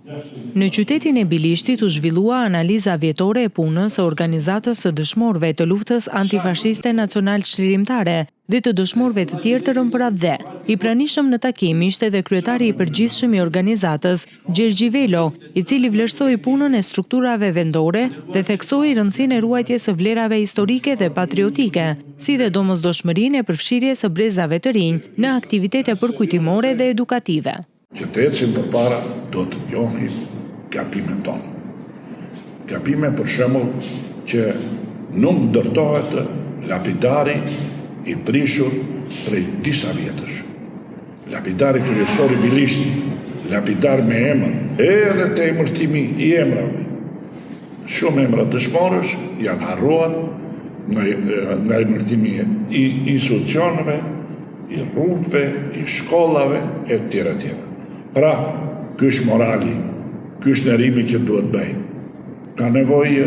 Në qytetin e Bilishtit u zhvillua analiza vjetore e punës së organizatës së dëshmorëve të luftës antifashiste nacional çlirimtare dhe të dëshmorëve të tjerë të rënë. I pranishëm në takim ishte edhe kryetari i përgjithshëm i organizatës, Gjergji Velo, i cili vlerësoi punën e strukturave vendore dhe theksoi rëndësinë e ruajtjes së vlerave historike dhe patriotike, si dhe domosdoshmërinë e përfshirjes së brezave të rinj në aktivitete përkujtimore dhe edukative. Që të ecim përpara do të njohim gabimet tonë. Gabime për shembull që nuk ndërtohet lapidari i prishur prej disa vjetësh. Lapidari kryesor i Bilishtit, lapidar me emër, edhe te emërtimi i emrave. Shumë emra dëshmorësh janë harruar nga emërtimi i institucioneve, i rrugëve, i shkollave e tjera tjera. Pra, ky është morali, ky është ndërimi që duhet bëjmë. Ka nevojë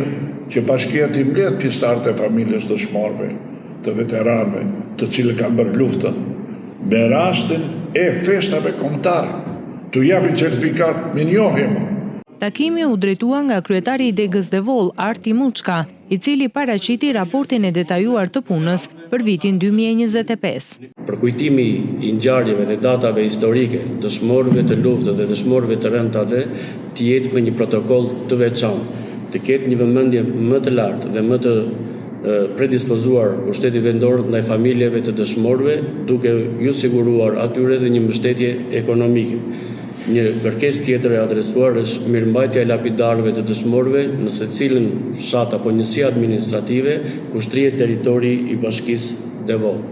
që bashkia të mbledh pjesëtarët e familjes dëshmorëve, të veteranëve, të cilët kanë bërë luftën, me rastin e festave kombëtare, t'u japi certifikat me njohje. Takimi u drejtua nga kryetari i Degës Devol, Arti Muçka, i cili paraqiti raportin e detajuar të punës për vitin 2025. Përkujtimi i ngjarjeve dhe datave historike, dëshmorëve të luftës dhe dëshmorëve të rëndave të jetë me një protokoll të veçantë, të ketë një vëmendje më të lartë dhe më të predispozuar pushteti vendor ndaj familjeve të dëshmorëve, duke ju siguruar atyre dhe një mbështetje ekonomike. Një kërkesë tjetër e adresuar është mirëmbajtja e lapidarëve të dëshmorëve në secilin fshat apo njësi administrative ku shtrihet territori i Bashkisë Devol.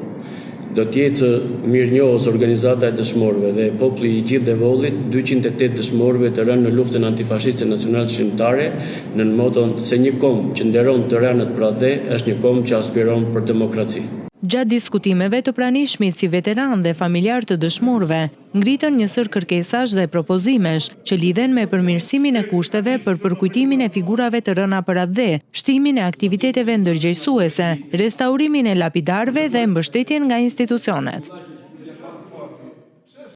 Do të jetë mirënjohës organizata e dëshmorëve dhe populli i gjithë Devolit 208 dëshmorëve të rënë në luftën antifashiste nacional çlirimtare në moton se një kombë që nderon të rënët pra dhe është një kombë që aspiron për demokraci. Gjatë diskutimeve të pranishmit si veteran dhe familjar të dëshmorëve, ngritën një sër kërkesash dhe propozimesh që lidhen me përmirësimin e kushteve për përkujtimin e figurave të rëna për atë dhe, shtimin e aktiviteteve ndërgjegjësuese, restaurimin e lapidarëve dhe mbështetjen nga institucionet.